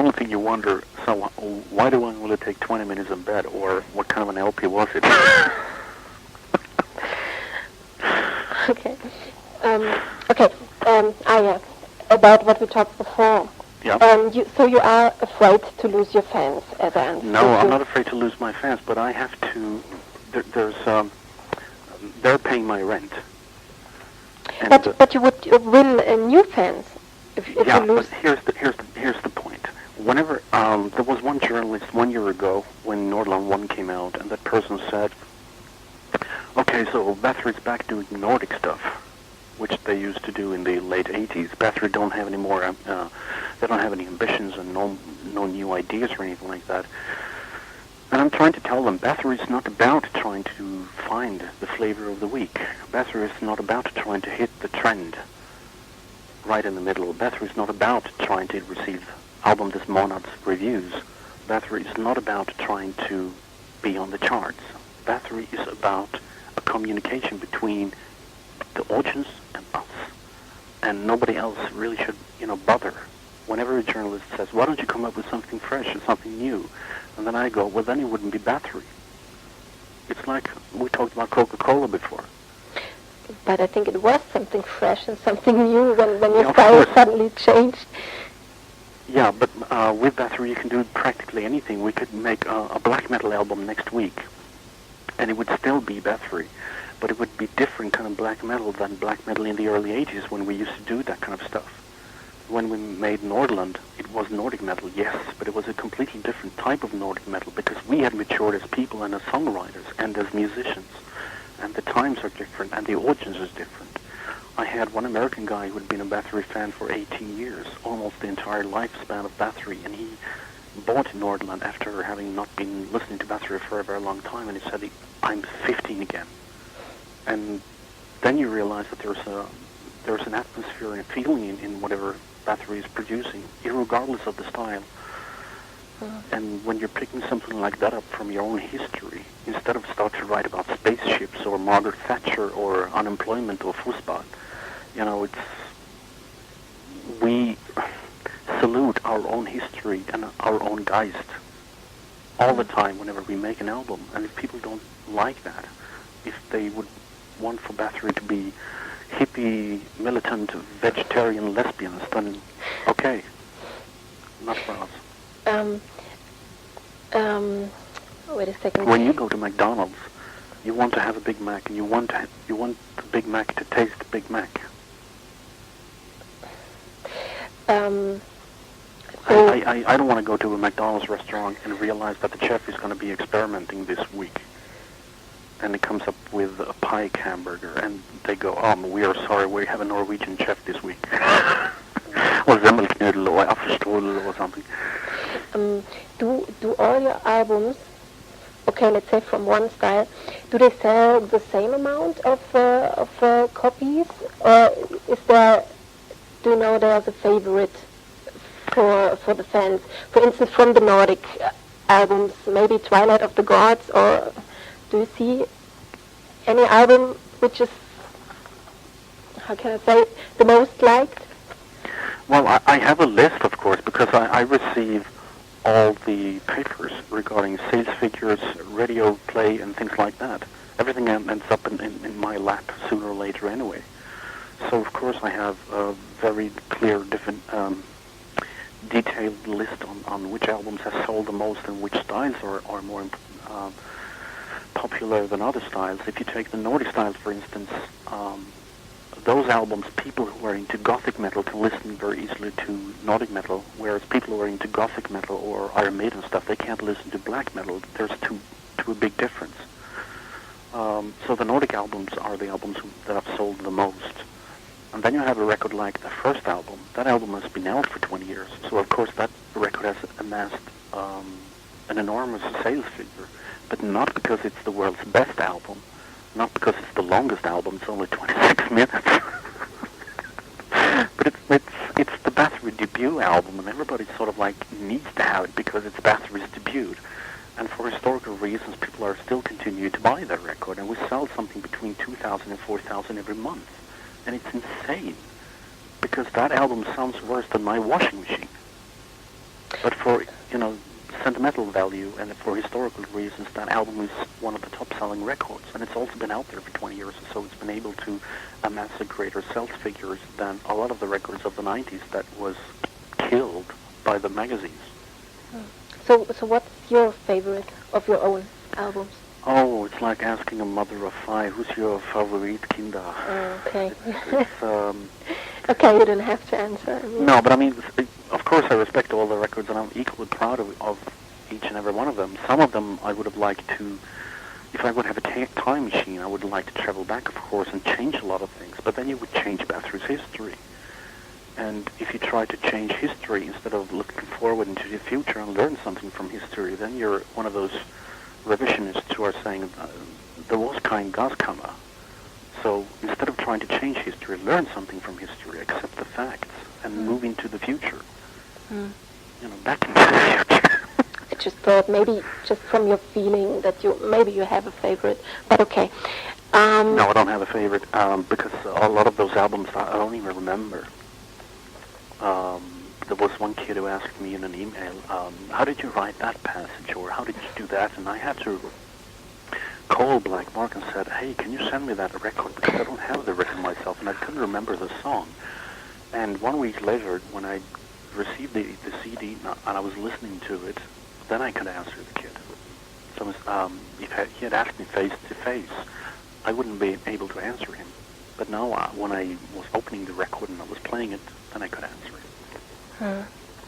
only thing you wonder, so why do I only take 20 minutes in bed, or what kind of an LP was it? Okay. About what we talked before. Yeah. So you are afraid to lose your fans at the end? No, I'm not afraid to lose my fans, but I have to. They're paying my rent. But you would win new fans if you lose. But here's the point. Whenever there was one journalist 1 year ago when Nordland 1 came out, and that person said, "Okay, so Bathory's back doing Nordic stuff, which they used to do in the late 80s. Bathory don't have any more. They don't have any ambitions and no new ideas or anything like that." And I'm trying to tell them, Bathory is not about trying to find the flavor of the week. Bathory is not about trying to hit the trend right in the middle. Bathory is not about trying to receive album des monats reviews. Bathory is not about trying to be on the charts. Bathory is about a communication between the audience and us. And nobody else really should, bother. Whenever a journalist says, "Why don't you come up with something fresh and something new?" And then I go, "Well, then it wouldn't be Bathory." It's like we talked about Coca-Cola before. But I think it was something fresh and something new when your style suddenly changed. Yeah, but with Bathory you can do practically anything. We could make a black metal album next week, and it would still be Bathory, but it would be different kind of black metal than black metal in the early 80s when we used to do that kind of stuff. When we made Nordland, it was Nordic metal, yes, but it was a completely different type of Nordic metal because we had matured as people and as songwriters and as musicians. And the times are different and the audience is different. I had one American guy who had been a Bathory fan for 18 years, almost the entire lifespan of Bathory, and he bought Nordland after having not been listening to Bathory for a very long time, and he said, "I'm 15 again." And then you realize that there's an atmosphere and a feeling in whatever Bathory is producing, irregardless of the style. And when you're picking something like that up from your own history, instead of start to write about spaceships or Margaret Thatcher or unemployment or Fußball, we salute our own history and our own Geist all the time whenever we make an album. And if people don't like that, if they would want for Bathory to be hippie, militant, vegetarian lesbians, then okay, not for us. Wait a second. When you go to McDonald's, you want to have a Big Mac, and you want the Big Mac to taste the Big Mac. I don't want to go to a McDonald's restaurant and realize that the chef is going to be experimenting this week. And it comes up with a pike hamburger, and they go, "We are sorry, we have a Norwegian chef this week." Or semmelknödel or apfelstrudel or something. Do all your albums, okay, let's say from one style, do they sell the same amount of copies, or do you know there's a favorite for the fans? For instance, from the Nordic albums, maybe Twilight of the Gods, or do you see any album which is, how can I say, the most liked? Well, I have a list, of course, because I receive all the papers regarding sales figures, radio play, and things like that. Everything ends up in my lap sooner or later anyway. So, of course, I have a very clear, different, detailed list on which albums have sold the most and which styles are more popular than other styles. If you take the Nordic styles, for instance, those albums, people who are into Gothic metal can listen very easily to Nordic metal, whereas people who are into Gothic metal or Iron Maiden stuff, they can't listen to black metal. There's a big difference. So the Nordic albums are the albums that have sold the most. And then you have a record like the first album. That album has been out for 20 years. So, of course, that record has amassed an enormous sales figure. But not because it's the world's best album. Not because it's the longest album. It's only 26 minutes. But it's the Bathory debut album, and everybody sort of like needs to have it because it's Bathory's debut. And for historical reasons, people are still continuing to buy that record. And we sell something between 2,000 and 4,000 every month. And it's insane, because that album sounds worse than my washing machine. But for, sentimental value and for historical reasons, that album is one of the top-selling records, and it's also been out there for 20 years or so. It's been able to amass a greater sales figures than a lot of the records of the 90s that was killed by the magazines. So what's your favorite of your own albums? Oh, it's like asking a mother of 5, who's your favorite Kinder? Okay. It's, okay, you don't have to answer. No, but I mean, of course I respect all the records, and I'm equally proud of each and every one of them. Some of them I would have liked to, if I would have a time machine, I would like to travel back, of course, and change a lot of things. But then you would change Bathory's history. And if you try to change history instead of looking forward into the future and learn something from history, then you're one of those revisionists who are saying there was kein Gaskammer. So instead of trying to change history, learn something from history, accept the facts, and move into the future. Back into the future. I just thought maybe just from your feeling that maybe you have a favorite, but okay. No, I don't have a favorite because a lot of those albums I don't even remember. There was one kid who asked me in an email, how did you write that passage, or how did you do that? And I had to call Black Mark and said, hey, can you send me that record? Because I don't have the record myself, and I couldn't remember the song. And 1 week later, when I received the CD and I was listening to it, then I could answer the kid. So if he had asked me face to face, I wouldn't be able to answer him. But now, when I was opening the record and I was playing it, then I could answer it.